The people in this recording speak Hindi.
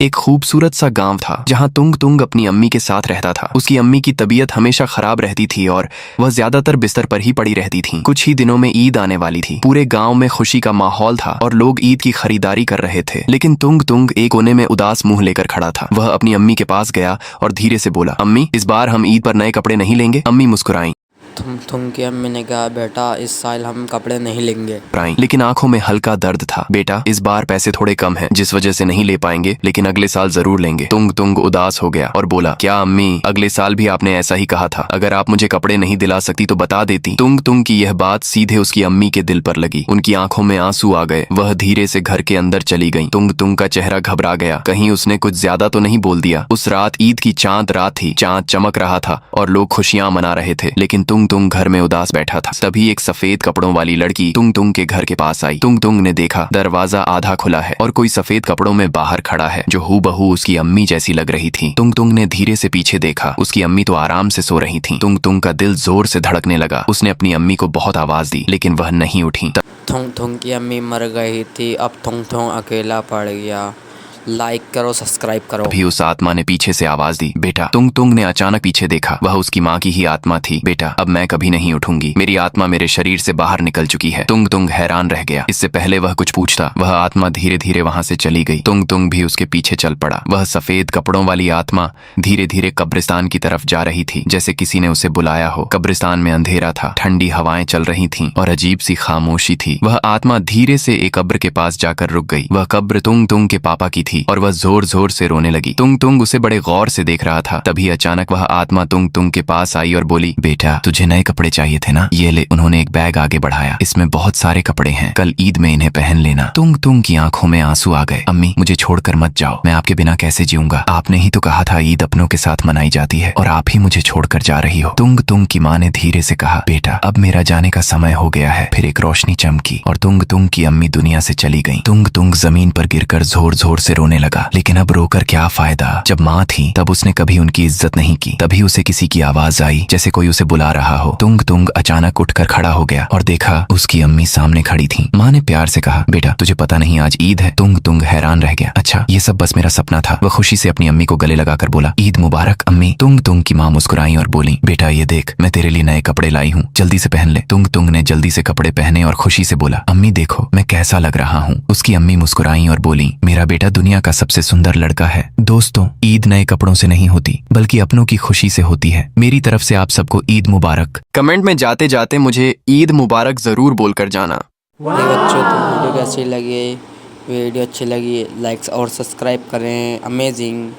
एक खूबसूरत सा गांव था जहां तुंग तुंग अपनी अम्मी के साथ रहता था। उसकी अम्मी की तबीयत हमेशा खराब रहती थी और वह ज्यादातर बिस्तर पर ही पड़ी रहती थी। कुछ ही दिनों में ईद आने वाली थी। पूरे गांव में खुशी का माहौल था और लोग ईद की खरीदारी कर रहे थे। लेकिन तुंग तुंग एक कोने में उदास मुंह लेकर खड़ा था। वह अपनी अम्मी के पास गया और धीरे से बोला, अम्मी, इस बार हम ईद पर नए कपड़े नहीं लेंगे। अम्मी मुस्कुराई। तुम की अम्मी ने कहा, बेटा इस साल हम कपड़े नहीं लेंगे। लेकिन आंखों में हल्का दर्द था। बेटा, इस बार पैसे थोड़े कम हैं, जिस वजह से नहीं ले पाएंगे, लेकिन अगले साल जरूर लेंगे। तुंग तुंग उदास हो गया और बोला, क्या अम्मी, अगले साल भी आपने ऐसा ही कहा था। अगर आप मुझे कपड़े नहीं दिला सकती तो बता देती। तुंग तुंग की यह बात सीधे उसकी अम्मी के दिल पर लगी। उनकी आंखों में आंसू आ गए। वह धीरे से घर के अंदर चली गई। तुंग तुंग का चेहरा घबरा गया। कहीं उसने कुछ ज्यादा तो नहीं बोल दिया। उस रात ईद की चांद रात थी। चांद चमक रहा था और लोग खुशियां मना रहे थे। लेकिन तुंग तुंग घर में उदास बैठा था। तभी एक सफेद कपड़ों वाली लड़की तुंग तुंग के घर के पास आई। तुंग तुंग ने देखा दरवाजा आधा खुला है और कोई सफेद कपड़ों में बाहर खड़ा है, जो हूबहू उसकी अम्मी जैसी लग रही थी। तुंग तुंग ने धीरे से पीछे देखा। उसकी अम्मी तो आराम से सो रही थी। तुंग तुंग का दिल जोर से धड़कने लगा। उसने अपनी अम्मी को बहुत आवाज दी, लेकिन वह नहीं उठी। थोंग थोंग की अम्मी मर गई थी। अब थोंग थोंग अकेला पड़ गया। लाइक करो, सब्सक्राइब करो। अभी उस आत्मा ने पीछे से आवाज दी, बेटा। तुंग तुंग ने अचानक पीछे देखा। वह उसकी माँ की ही आत्मा थी। बेटा, अब मैं कभी नहीं उठूंगी। मेरी आत्मा मेरे शरीर से बाहर निकल चुकी है। तुंग तुंग हैरान रह गया। इससे पहले वह कुछ पूछता, वह आत्मा धीरे धीरे वहां से चली गई। तुंग तुंग भी उसके पीछे चल पड़ा। वह सफेद कपड़ों वाली आत्मा धीरे धीरे कब्रिस्तान की तरफ जा रही थी, जैसे किसी ने उसे बुलाया हो। कब्रिस्तान में अंधेरा था, ठंडी हवाएं चल रही थी और अजीब सी खामोशी थी। वह आत्मा धीरे से एक कब्र के पास जाकर रुक गई। वह कब्र तुंग तुंग के पापा की थी और वह जोर जोर से रोने लगी। तुंग तुंग उसे बड़े गौर से देख रहा था। तभी अचानक वह आत्मा तुंग तुंग के पास आई और बोली, बेटा, तुझे नए कपड़े चाहिए थे ना, ये ले। उन्होंने एक बैग आगे बढ़ाया। इसमें बहुत सारे कपड़े हैं, कल ईद में इन्हें पहन लेना। तुंग तुंग की आंखों में आंसू आ गए। अम्मी, मुझे छोड़कर मत जाओ। मैं आपके बिना कैसे जीऊंगा। आपने ही तो कहा था ईद अपनों के साथ मनाई जाती है और आप ही मुझे छोड़कर जा रही हो। तुंग तुंग की माँ ने धीरे से कहा, बेटा, अब मेरा जाने का समय हो गया है। फिर एक रोशनी चमकी और तुंग तुंग की अम्मी दुनिया से चली गई। तुंग तुंग जमीन पर गिरकर जोर जोर से रोने लगा। लेकिन अब रोकर क्या फायदा। जब माँ थी तब उसने कभी उनकी इज्जत नहीं की। तभी उसे किसी की आवाज आई, जैसे कोई उसे बुला रहा हो। तुंग तुंग अचानक उठकर खड़ा हो गया और देखा उसकी अम्मी सामने खड़ी थी। माँ ने प्यार से कहा, बेटा, तुझे पता नहीं आज ईद है। तुंग तुंग हैरान रह गया। अच्छा, ये सब बस मेरा सपना था। वह खुशी से अपनी अम्मी को गले लगाकर बोला, ईद मुबारक अम्मी। तुंग तुंग की माँ मुस्कुराई और बोली, बेटा, ये देख, मैं तेरे लिए नए कपड़े लाई हूँ, जल्दी से पहन ले। तुंग तुंग ने जल्दी से कपड़े पहने और खुशी से बोला, अम्मी देखो मैं कैसा लग रहा हूँ। उसकी अम्मी मुस्कुराई और बोली, मेरा बेटा दुनिया का सबसे सुंदर लड़का है। दोस्तों, ईद नए कपड़ों से नहीं होती, बल्कि अपनों की खुशी से होती है। मेरी तरफ से आप सबको ईद मुबारक। कमेंट में जाते जाते मुझे ईद मुबारक जरूर बोलकर जाना। बच्चों, तो वीडियो कैसी लगी? वीडियो अच्छी लगी, लाइक्स और सब्सक्राइब करें। अमेजिंग।